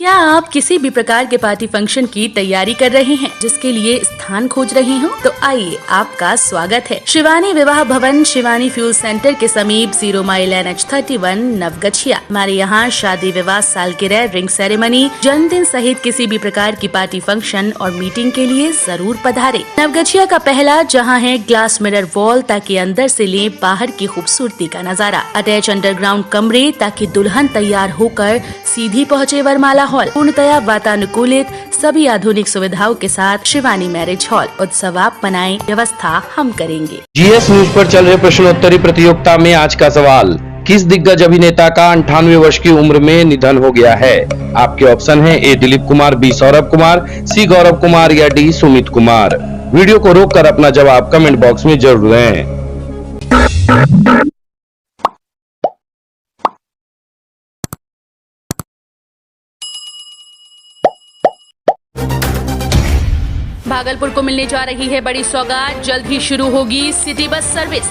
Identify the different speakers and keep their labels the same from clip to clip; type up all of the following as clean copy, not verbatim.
Speaker 1: क्या आप किसी भी प्रकार के पार्टी फंक्शन की तैयारी कर रहे हैं, जिसके लिए स्थान खोज रहे हो? तो आइए, आपका स्वागत है शिवानी विवाह भवन, शिवानी फ्यूल सेंटर के समीप 0 माइल NH31 नवगछिया। हमारे यहाँ शादी, विवाह, सालगिरह, रिंग सेरेमनी, जन्मदिन सहित किसी भी प्रकार की पार्टी फंक्शन और मीटिंग के लिए जरूर पधारे। नवगछिया का पहला जहाँ है ग्लास मिरर वॉल, ताकि अंदर से ले बाहर की खूबसूरती का नजारा। अटैच अंडरग्राउंड कमरे, ताकि दुल्हन तैयार होकर सीधी पहुँचे वरमाला हॉल। पूर्णतया वातानुकूलित, सभी आधुनिक सुविधाओं के साथ शिवानी मैरिज हॉल। उत्सव आप बनाएं, व्यवस्था हम करेंगे।
Speaker 2: GS न्यूज पर चल रहे प्रश्नोत्तरी प्रतियोगिता में आज का सवाल, किस दिग्गज अभिनेता का 98 वर्ष की उम्र में निधन हो गया है? आपके ऑप्शन है A Dilip Kumar, B Saurabh Kumar, C Gaurav Kumar या D सुमित कुमार। वीडियो को रोककर अपना जवाब कमेंट बॉक्स में जरूर दें।
Speaker 1: भागलपुर को मिलने जा रही है बड़ी सौगात, जल्द ही शुरू होगी सिटी बस सर्विस।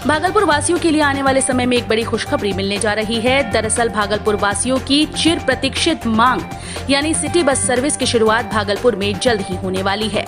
Speaker 1: भागलपुर वासियों के लिए आने वाले समय में एक बड़ी खुशखबरी मिलने जा रही है। दरअसल भागलपुर वासियों की चिर प्रतीक्षित मांग यानी सिटी बस सर्विस की शुरुआत भागलपुर में जल्द ही होने वाली है।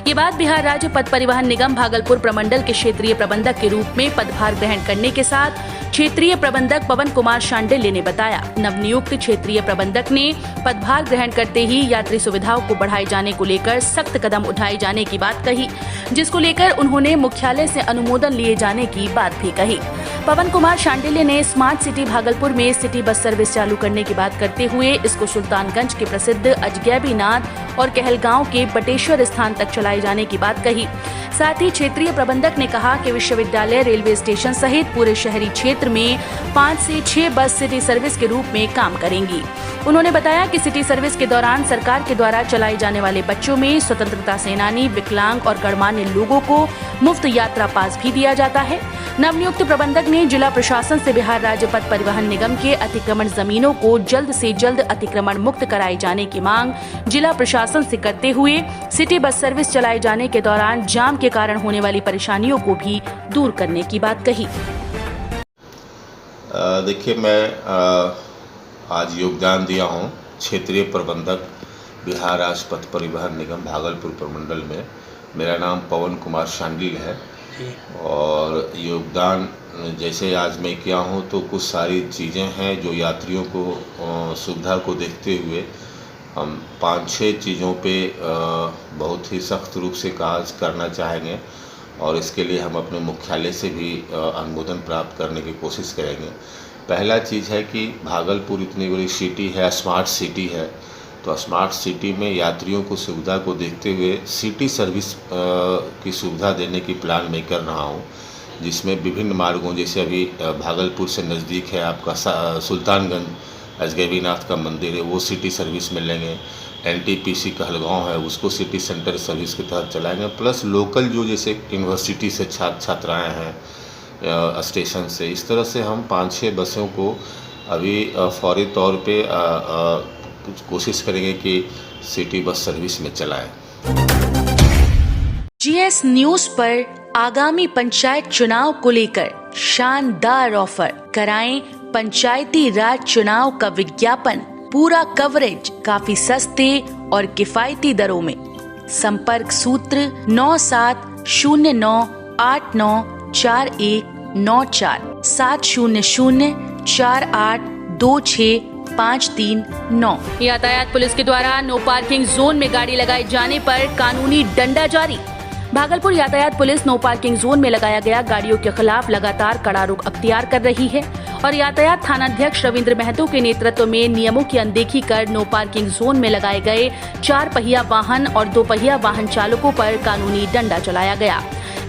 Speaker 1: ये बात बिहार राज्य पथ परिवहन निगम भागलपुर प्रमंडल के क्षेत्रीय प्रबंधक के रूप में पदभार ग्रहण करने के साथ क्षेत्रीय प्रबंधक पवन कुमार शांडिल्य ने बताया। नवनियुक्त क्षेत्रीय प्रबंधक ने पदभार ग्रहण करते ही यात्री सुविधाओं को बढ़ाए जाने को लेकर सख्त कदम उठाए जाने की बात कही, जिसको लेकर उन्होंने मुख्यालय से अनुमोदन लिए जाने की बात भी कही। पवन कुमार शांडिल्य ने स्मार्ट सिटी भागलपुर में सिटी बस सर्विस चालू करने की बात करते हुए इसको सुल्तानगंज के प्रसिद्ध अजगैबीनाथ और कहलगांव के बटेश्वर स्थान तक चलाए जाने की बात कही। साथ ही क्षेत्रीय प्रबंधक ने कहा कि विश्वविद्यालय, रेलवे स्टेशन सहित पूरे शहरी क्षेत्र में 5 से 6 बस सिटी सर्विस के रूप में काम करेंगी। उन्होंने बताया कि सिटी सर्विस के दौरान सरकार के द्वारा चलाए जाने वाले बच्चों में स्वतंत्रता सेनानी, विकलांग और गणमान्य लोगों को मुफ्त यात्रा पास भी दिया जाता है। नवनियुक्त प्रबंधक ने जिला प्रशासन से बिहार राज्य पथ परिवहन निगम के अतिक्रमण जमीनों को जल्द से जल्द अतिक्रमण मुक्त कराए जाने की मांग जिला प्रशासन से करते हुए सिटी बस सर्विस चलाए जाने के दौरान जाम के कारण होने वाली परेशानियों को भी दूर करने की बात कही।
Speaker 3: देखिए, मैं आज योगदान दिया हूँ क्षेत्रीय प्रबंधक बिहार राज्य पथ परिवहन निगम भागलपुर प्रमंडल में। मेरा नाम पवन कुमार शांडिल्य है और योगदान जैसे आज मैं किया हूँ तो कुछ सारी चीज़ें हैं जो यात्रियों को सुविधा को देखते हुए हम 5-6 चीज़ों पे बहुत ही सख्त रूप से कार्य करना चाहेंगे और इसके लिए हम अपने मुख्यालय से भी अनुमोदन प्राप्त करने की कोशिश करेंगे। पहला चीज़ है कि भागलपुर इतनी बड़ी सिटी है, स्मार्ट सिटी है, तो स्मार्ट सिटी में यात्रियों को सुविधा को देखते हुए सिटी सर्विस की सुविधा देने की प्लान मैं कर रहा हूँ, जिसमें विभिन्न मार्गों, जैसे अभी भागलपुर से नज़दीक है आपका सुल्तानगंज अजगैबीनाथ का मंदिर है, वो सिटी सर्विस में लेंगे। NTPC कहलगांव है, उसको सिटी सेंटर सर्विस के तहत चलाएंगे। प्लस लोकल जो जैसे यूनिवर्सिटी से छात्राएँ हैं स्टेशन से, इस तरह से हम 5-6 बसों को अभी फौरी तौर पे कोशिश करेंगे कि सिटी बस सर्विस में चलाएं।
Speaker 1: GS न्यूज पर आगामी पंचायत चुनाव को लेकर शानदार ऑफर। कराएं पंचायती राज चुनाव का विज्ञापन, पूरा कवरेज काफी सस्ते और किफायती दरों में। संपर्क सूत्र 9709894194 700482653 यातायात पुलिस के द्वारा नो पार्किंग जोन में गाड़ी लगाए जाने पर कानूनी डंडा जारी। भागलपुर यातायात पुलिस नो पार्किंग जोन में लगाया गया गाड़ियों के खिलाफ लगातार कड़ा रुख अख्तियार कर रही है और यातायात थानाध्यक्ष रविंद्र महतो के नेतृत्व में नियमों की अनदेखी कर नो पार्किंग जोन में लगाए गए 4 पहिया वाहन और 2 पहिया वाहन चालकों पर कानूनी डंडा चलाया गया।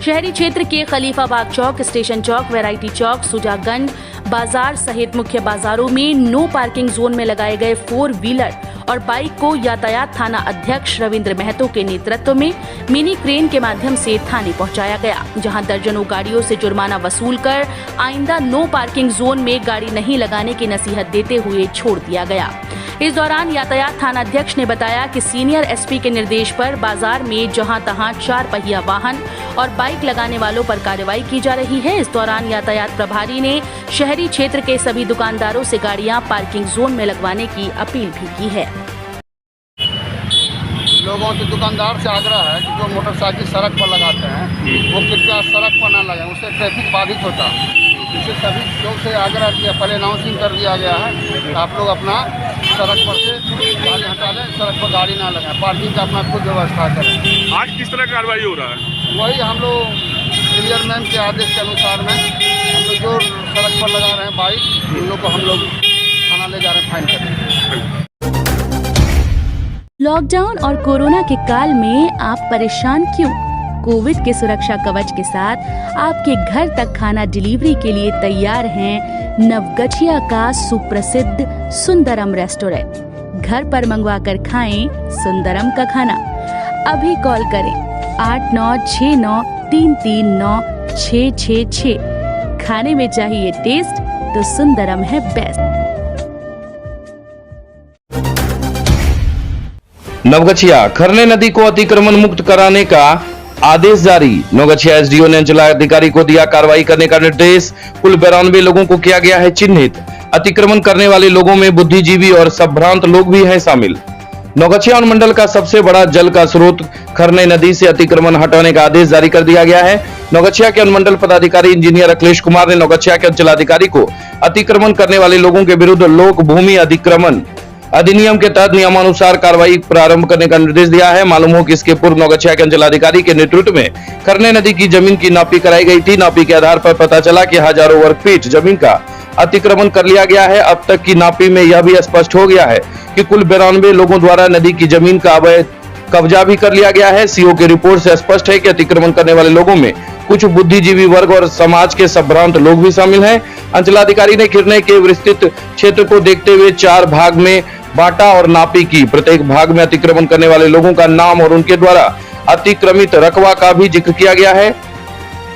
Speaker 1: शहरी क्षेत्र के खलीफाबाग चौक, स्टेशन चौक, वैरायटी चौक, सुजागंज बाजार सहित मुख्य बाजारों में नो पार्किंग जोन में लगाए गए 4 व्हीलर और बाइक को यातायात थाना अध्यक्ष रविंद्र महतो के नेतृत्व में मिनी क्रेन के माध्यम से थाने पहुंचाया गया, जहां दर्जनों गाड़ियों से जुर्माना वसूल कर आइंदा नो पार्किंग जोन में गाड़ी नहीं लगाने की नसीहत देते हुए छोड़ दिया गया। इस दौरान यातायात थानाध्यक्ष ने बताया कि सीनियर SP के निर्देश पर बाजार में जहां तहां 4 पहिया वाहन और बाइक लगाने वालों पर कार्रवाई की जा रही है। इस दौरान यातायात प्रभारी ने शहरी क्षेत्र के सभी दुकानदारों से गाड़ियां पार्किंग जोन में लगवाने की अपील भी की है।
Speaker 4: लोगों से, दुकानदार से आग्रह है कि जो मोटरसाइकिल सड़क पर लगाते हैं वो कृपया सड़क पर ना लगाएं, उससे ट्रैफिक बाधित होता है। इससे सभी लोग से आग्रह किया, पहले अनाउंसिंग कर दिया गया है कि आप लोग अपना सड़क पर से गाड़ी हटा लें, सड़क पर गाड़ी ना लगाएं, पार्किंग का अपना खुद व्यवस्था करें।
Speaker 5: आज किस तरह कार्रवाई हो रहा है?
Speaker 4: वही हम लोग क्लियर मैम के आदेश के अनुसार में हम लोग जो सड़क पर लगा रहे हैं बाइक, उन लोग को हम लोग थाना ले जा रहे हैं फाइन करने।
Speaker 1: लॉकडाउन और कोरोना के काल में आप परेशान क्यों? कोविड के सुरक्षा कवच के साथ आपके घर तक खाना डिलीवरी के लिए तैयार हैं नवगछिया का सुप्रसिद्ध सुंदरम रेस्टोरेंट। घर पर मंगवा कर खाएं सुंदरम का खाना। अभी कॉल करें 8969339666। खाने में चाहिए टेस्ट तो सुंदरम है बेस्ट।
Speaker 2: नवगछिया खरने नदी को अतिक्रमण मुक्त कराने का आदेश जारी। नवगछिया एसडीओ ने अंचलाधिकारी को दिया कार्रवाई करने का निर्देश। कुल 92 लोगों को किया गया है चिन्हित। अतिक्रमण करने वाले लोगों में बुद्धिजीवी और संभ्रांत लोग भी हैं शामिल। नवगछिया अनुमंडल का सबसे बड़ा जल का स्रोत खरने नदी से अतिक्रमण हटाने का आदेश जारी कर दिया गया है। नवगछिया के अनुमंडल पदाधिकारी इंजीनियर अखिलेश कुमार ने नवगछिया के अंचलाधिकारी को अतिक्रमण करने वाले लोगों के विरुद्ध लोक भूमि अधिक्रमण अधिनियम के तहत नियमानुसार कार्रवाई प्रारंभ करने का निर्देश दिया है। मालूम हो कि इसके पूर्व नवगछिया के अंचलाधिकारी के नेतृत्व में खरने नदी की जमीन की नापी कराई गई थी। नापी के आधार पर पता चला कि हजारों वर्ग फीट जमीन का अतिक्रमण कर लिया गया है। अब तक की नापी में यह भी स्पष्ट हो गया है कि कुल 92 लोगों द्वारा नदी की जमीन का अवैध कब्जा भी कर लिया गया है। सीओ की रिपोर्ट से स्पष्ट है कि अतिक्रमण करने वाले लोगों में कुछ बुद्धिजीवी वर्ग और समाज के संभ्रांत लोग भी शामिल हैं। अंचलाधिकारी ने खिरने के विस्तृत क्षेत्र को देखते हुए 4 भाग में बांटा और नापी की। प्रत्येक भाग में अतिक्रमण करने वाले लोगों का नाम और उनके द्वारा अतिक्रमित रकबा का भी जिक्र किया गया है।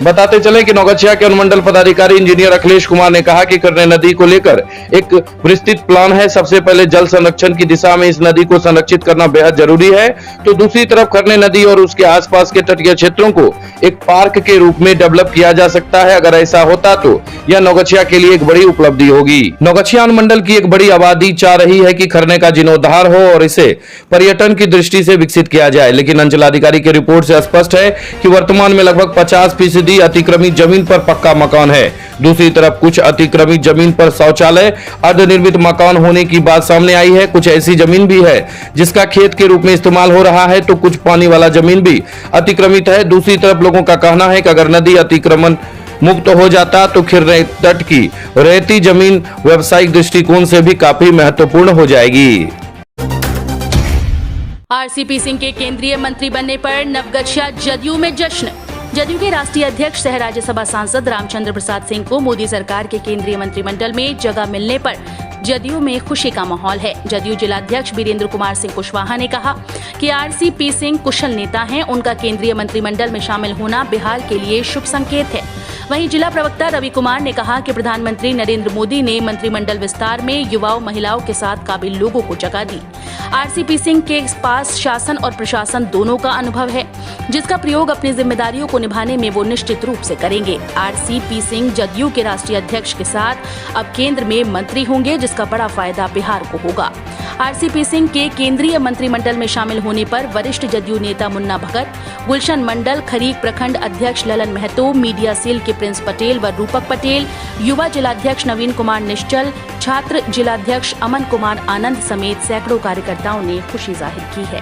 Speaker 2: बताते चले कि नवगछिया के अनुमंडल पदाधिकारी इंजीनियर अखिलेश कुमार ने कहा कि खरने नदी को लेकर एक विस्तृत प्लान है। सबसे पहले जल संरक्षण की दिशा में इस नदी को संरक्षित करना बेहद जरूरी है, तो दूसरी तरफ खरने नदी और उसके आसपास के तटीय क्षेत्रों को एक पार्क के रूप में डेवलप किया जा सकता है। अगर ऐसा होता तो यह नवगछिया के लिए एक बड़ी उपलब्धि होगी। नवगछिया अनुमंडल की एक बड़ी आबादी चाह रही है कि खरने का जीर्णोद्धार हो और इसे पर्यटन की दृष्टि से विकसित किया जाए, लेकिन अंचलाधिकारी की रिपोर्ट से स्पष्ट है कि वर्तमान में लगभग 50% अतिक्रमित जमीन पर पक्का मकान है। दूसरी तरफ कुछ अतिक्रमित जमीन पर शौचालय अर्धनिर्मित मकान होने की बात सामने आई है। कुछ ऐसी जमीन भी है जिसका खेत के रूप में इस्तेमाल हो रहा है, तो कुछ पानी वाला जमीन भी अतिक्रमित है। दूसरी तरफ लोगों का कहना है कि अगर नदी अतिक्रमण मुक्त हो जाता तो खिरने तट की रेती जमीन व्यावसायिक दृष्टिकोण से भी काफी महत्वपूर्ण हो जाएगी।
Speaker 1: आरसीपी सिंह के केंद्रीय मंत्री बनने पर नवगछिया जदयू में जश्न। जदयू के राष्ट्रीय अध्यक्ष सह राज्यसभा सांसद रामचंद्र प्रसाद सिंह को मोदी सरकार के केंद्रीय मंत्रिमंडल में जगह मिलने पर जदयू में खुशी का माहौल है। जदयू जिलाध्यक्ष वीरेंद्र कुमार सिंह कुशवाहा ने कहा कि आरसीपी सिंह कुशल नेता हैं, उनका केंद्रीय मंत्रिमंडल में शामिल होना बिहार के लिए शुभ संकेत है। वहीं जिला प्रवक्ता रवि कुमार ने कहा कि प्रधानमंत्री नरेंद्र मोदी ने मंत्रिमंडल विस्तार में युवाओं महिलाओं के साथ काबिल लोगों को जगह दी। आरसीपी सिंह के पास शासन और प्रशासन दोनों का अनुभव है, जिसका प्रयोग अपनी जिम्मेदारियों को निभाने में वो निश्चित रूप से करेंगे। आरसीपी सिंह जदयू के राष्ट्रीय अध्यक्ष के साथ अब केंद्र में मंत्री होंगे, जिसका बड़ा फायदा बिहार को होगा। आरसीपी सिंह के केंद्रीय मंत्रिमंडल में शामिल होने पर वरिष्ठ जदयू नेता मुन्ना भगत, गुलशन मंडल, खरीक प्रखंड अध्यक्ष ललन महतो, मीडिया सेल के प्रिंस पटेल व रूपक पटेल, युवा जिलाध्यक्ष नवीन कुमार निश्चल, छात्र जिलाध्यक्ष अमन कुमार आनंद समेत सैकड़ों कार्यकर्ताओं ने खुशी जाहिर की है।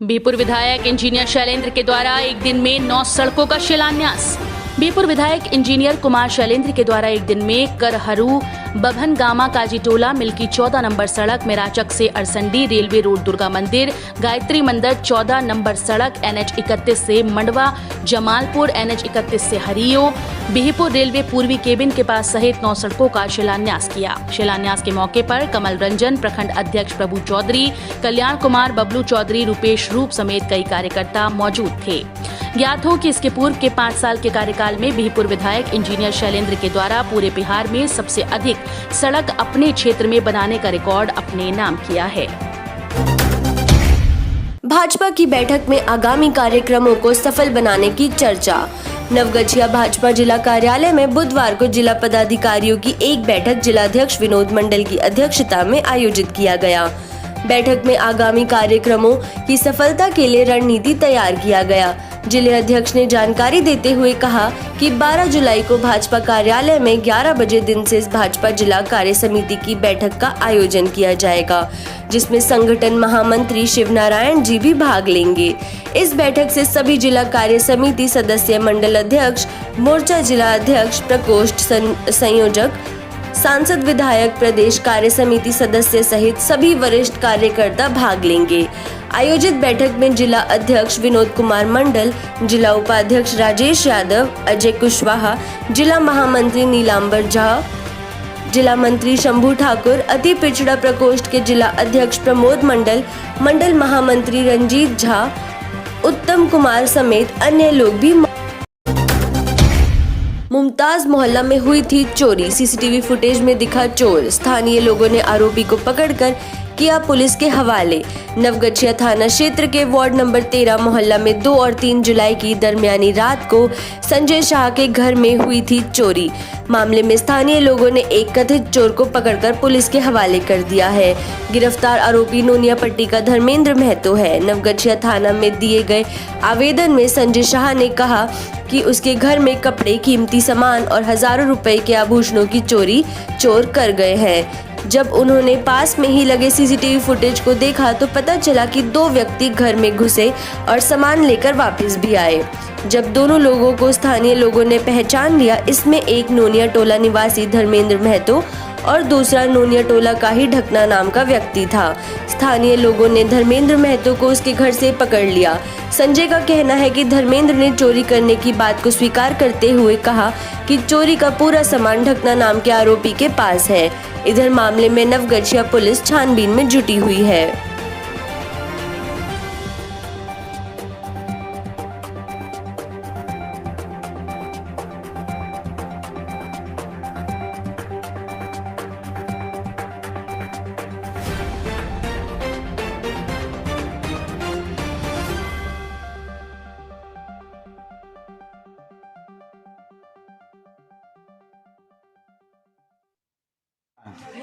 Speaker 1: बीरपुर विधायक इंजीनियर शैलेंद्र के द्वारा एक दिन में 9 सड़कों का शिलान्यास। बीरपुर विधायक इंजीनियर कुमार शैलेंद्र के द्वारा एक दिन में करहरू बभन गामा काजीटोला मिल्की 14 नंबर सड़क, मेराचक से अरसंडी रेलवे रोड दुर्गा मंदिर, गायत्री मंदिर 14 नंबर सड़क, NH 31 से मंडवा जमालपुर, NH 31 से हरियो, बिहिपुर रेलवे पूर्वी केबिन के पास सहित 9 सड़कों का शिलान्यास किया। शिलान्यास के मौके पर कमल रंजन, प्रखंड अध्यक्ष प्रभु चौधरी, कल्याण कुमार, बबलू चौधरी, रूपेश रूप समेत कई कार्यकर्ता मौजूद थे। ज्ञात हो कि इसके पूर्व के 5 साल के कार्यकाल में बिहिपुर विधायक इंजीनियर शैलेंद्र के द्वारा पूरे बिहार में सबसे अधिक सड़क अपने क्षेत्र में बनाने का रिकॉर्ड अपने नाम किया है।
Speaker 6: भाजपा की बैठक में आगामी कार्यक्रमों को सफल बनाने की चर्चा। नवगछिया भाजपा जिला कार्यालय में बुधवार को जिला पदाधिकारियों की एक बैठक जिलाध्यक्ष विनोद मंडल की अध्यक्षता में आयोजित किया गया। बैठक में आगामी कार्यक्रमों की सफलता के लिए रणनीति तैयार किया गया। जिले अध्यक्ष ने जानकारी देते हुए कहा कि 12 जुलाई को भाजपा कार्यालय में 11 बजे दिन से भाजपा जिला कार्य समिति की बैठक का आयोजन किया जाएगा, जिसमें संगठन महामंत्री शिवनारायण जी भी भाग लेंगे। इस बैठक से सभी जिला कार्य समिति सदस्य, मंडल अध्यक्ष, मोर्चा जिला अध्यक्ष, प्रकोष्ठ संयोजक, सांसद, विधायक, प्रदेश कार्य समिति सदस्य सहित सभी वरिष्ठ कार्यकर्ता भाग लेंगे। आयोजित बैठक में जिला अध्यक्ष विनोद कुमार मंडल, जिला उपाध्यक्ष राजेश यादव, अजय कुशवाहा, जिला महामंत्री नीलांबर झा, जिला मंत्री शंभू ठाकुर, अति पिछड़ा प्रकोष्ठ के जिला अध्यक्ष प्रमोद मंडल, मंडल महामंत्री रंजीत झा, उत्तम कुमार समेत अन्य लोग भी। मुमताज मोहल्ला में हुई थी चोरी, सीसीटीवी फुटेज में दिखा चोर। स्थानीय लोगों ने आरोपी को पकड़कर किया पुलिस के हवाले। नवगछिया थाना क्षेत्र के वार्ड नंबर 13 मोहल्ला में 2 और 3 जुलाई की दरमियानी रात को संजय शाह के घर में हुई थी चोरी। मामले में स्थानीय लोगों ने एक कथित चोर को पकड़कर पुलिस के हवाले कर दिया है। गिरफ्तार आरोपी नोनिया पट्टी का धर्मेंद्र महतो है। नवगछिया थाना में दिए गए आवेदन में संजय शाह ने कहा कि उसके घर में कपड़े, कीमती सामान और हजारों रुपए के आभूषणों की चोरी चोर कर गए हैं। जब उन्होंने पास में ही लगे सीसीटीवी फुटेज को देखा तो पता चला कि 2 व्यक्ति घर में घुसे और सामान लेकर वापस भी आए। जब दोनों लोगों को स्थानीय लोगों ने पहचान लिया, इसमें एक नोनिया टोला निवासी धर्मेंद्र महतो और दूसरा नोनिया टोला का ही ढकना नाम का व्यक्ति था। स्थानीय लोगों ने धर्मेंद्र महतो को उसके घर से पकड़ लिया। संजय का कहना है कि धर्मेंद्र ने चोरी करने की बात को स्वीकार करते हुए कहा कि चोरी का पूरा सामान ढकना नाम के आरोपी के पास है। इधर मामले में नवगछिया पुलिस छानबीन में जुटी हुई है।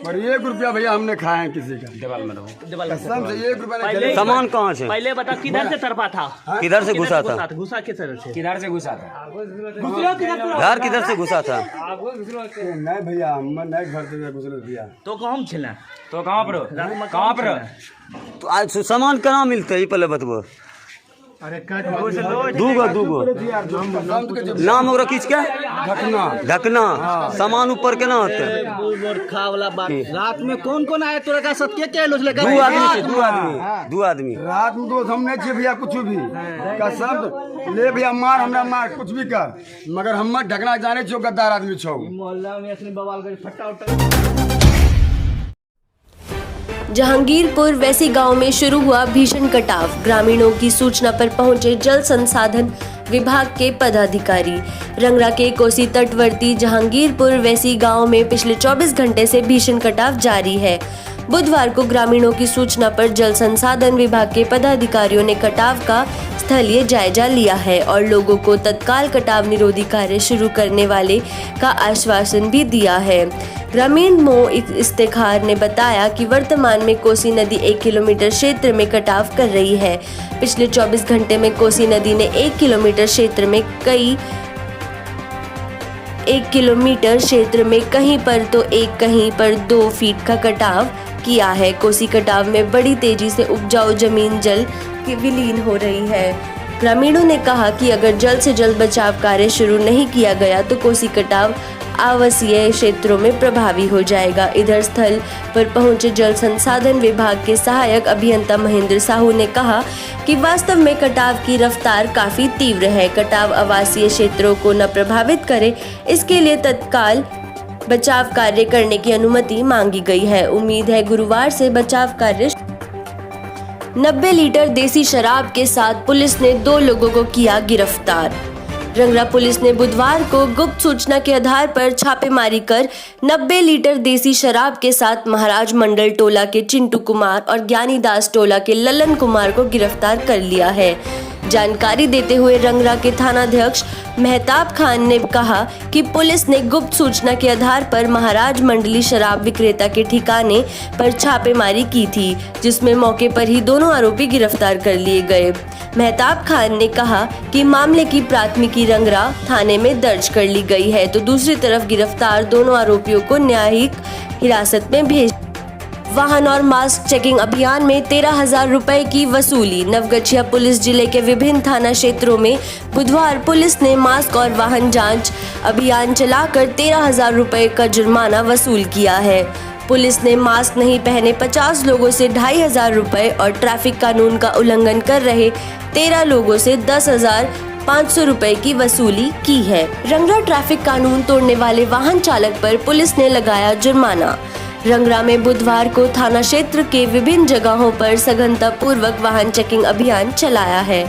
Speaker 4: और 1 रुपया भैया हमने खाए हैं किसी का। कसम से 1 रुपया नहीं।
Speaker 7: सामान कहाँ से?
Speaker 8: पहले बता किधर से तरफा था?
Speaker 7: किधर से घुसा था?
Speaker 8: घुसा किस तरह से?
Speaker 7: किधर से घुसा था? घर किधर से घुसा था?
Speaker 4: नहीं भैया, हम नहीं घर से घुसले भैया।
Speaker 8: तो कहाँ छिला?
Speaker 7: तो कहाँ पर तो आज सामान कहाँ मिलते है पहले बतबो। दूगो नाम ओकरा किछ के ढकना सामान ऊपर केना होते?
Speaker 8: खा वाला बात। रात में कौन आया तोरा का साथ के लोग लेकर?
Speaker 7: 2 आदमी
Speaker 4: रात में तो हम नहीं छे भैया कुछ भी कसम ले भैया, मार हमरा मार कुछ भी कर, मगर हम ढकना जाने छो, गद्दार आदमी छो।
Speaker 8: मोहल्ला में असली बवाल कर फट्टा उठा।
Speaker 6: जहांगीरपुर वैसी गांव में शुरू हुआ भीषण कटाव। ग्रामीणों की सूचना पर पहुंचे जल संसाधन विभाग के पदाधिकारी। रंगरा के कोसी तटवर्ती जहांगीरपुर वैसी गांव में पिछले 24 घंटे से भीषण कटाव जारी है। बुधवार को ग्रामीणों की सूचना पर जल संसाधन विभाग के पदाधिकारियों ने कटाव का स्थलीय जायजा लिया है और लोगों को तत्काल कटाव निरोधी कार्य शुरू करने वाले का आश्वासन भी दिया है। ग्रामीण मो इफ्तिखार ने बताया कि वर्तमान में कोसी नदी 1 किलोमीटर क्षेत्र में कटाव कर रही है। पिछले 24 घंटे में कोसी नदी ने 1 किलोमीटर क्षेत्र में कहीं पर तो कहीं पर 2 फीट का कटाव किया है। कोसी कटाव में बड़ी तेजी से उपजाऊ जमीन जल की विलीन हो रही है। ग्रामीणों ने कहा कि अगर जल्द से जल्द बचाव कार्य शुरू नहीं किया गया तो कोसी कटाव आवासीय क्षेत्रों में प्रभावी हो जाएगा। इधर स्थल पर पहुंचे जल संसाधन विभाग के सहायक अभियंता महेंद्र साहू ने कहा कि वास्तव में कटाव की रफ्तार काफी तीव्र है। कटाव आवासीय क्षेत्रों को न प्रभावित करे, इसके लिए तत्काल बचाव कार्य करने की अनुमति मांगी गई है। उम्मीद है गुरुवार से बचाव कार्य। 90 लीटर देसी शराब के साथ पुलिस ने 2 लोगों को किया गिरफ्तार। रंगरा पुलिस ने बुधवार को गुप्त सूचना के आधार पर छापेमारी कर 90 लीटर देसी शराब के साथ महाराज मंडल टोला के चिंटू कुमार और ज्ञानीदास टोला के ललन कुमार को गिरफ्तार कर लिया है। जानकारी देते हुए रंगरा के थानाध्यक्ष मेहताब खान ने कहा कि पुलिस ने गुप्त सूचना के आधार पर महाराज मंडली शराब विक्रेता के ठिकाने पर छापेमारी की थी, जिसमें मौके पर ही दोनों आरोपी गिरफ्तार कर लिए गए। मेहताब खान ने कहा कि मामले की प्राथमिकी रंगरा थाने में दर्ज कर ली गई है, तो दूसरी तरफ गिरफ्तार दोनों आरोपियों को न्यायिक हिरासत में भेज। वाहन और मास्क चेकिंग अभियान में 13,000 रुपए की वसूली। नवगछिया पुलिस जिले के विभिन्न थाना क्षेत्रों में बुधवार पुलिस ने मास्क और वाहन जांच अभियान चलाकर 13,000 रुपए का जुर्माना वसूल किया है। पुलिस ने मास्क नहीं पहने 50 लोगों से 2,500 रुपए और ट्रैफिक कानून का उल्लंघन कर रहे 13 लोगों से 10,500 रुपए की वसूली की है। रंगरा ट्रैफिक कानून तोड़ने वाले वाहन चालक पर पुलिस ने लगाया जुर्माना। रंगरा में बुधवार को थाना क्षेत्र के विभिन्न जगहों पर सघनता पूर्वक वाहन चेकिंग अभियान चलाया है।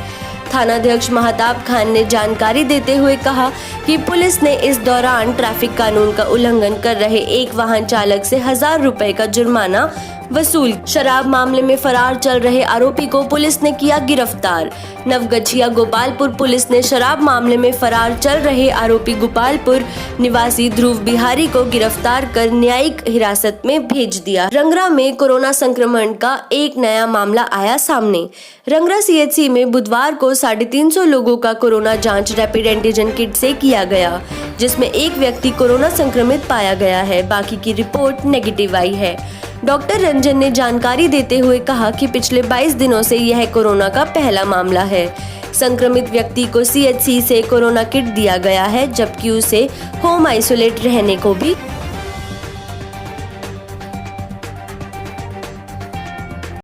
Speaker 6: थानाध्यक्ष मेहताब खान ने जानकारी देते हुए कहा कि पुलिस ने इस दौरान ट्रैफिक कानून का उल्लंघन कर रहे एक वाहन चालक से 1,000 रुपए का जुर्माना वसूल। शराब मामले में फरार चल रहे आरोपी को पुलिस ने किया गिरफ्तार। नवगछिया गोपालपुर पुलिस ने शराब मामले में फरार चल रहे आरोपी गोपालपुर निवासी ध्रुव बिहारी को गिरफ्तार कर न्यायिक हिरासत में भेज दिया। रंगरा में कोरोना संक्रमण का एक नया मामला आया सामने। रंगरा सीएचसी में बुधवार को 350 लोगों का कोरोना जांच रैपिड एंटीजन किट से किया गया, जिसमें एक व्यक्ति कोरोना संक्रमित पाया गया है, बाकी की रिपोर्ट नेगेटिव आई है। डॉक्टर रंजन ने जानकारी देते हुए कहा कि पिछले 22 दिनों से यह कोरोना का पहला मामला है। संक्रमित व्यक्ति को सीएचसी से कोरोना किट दिया गया है, जबकि उसे होम आइसोलेट रहने को भी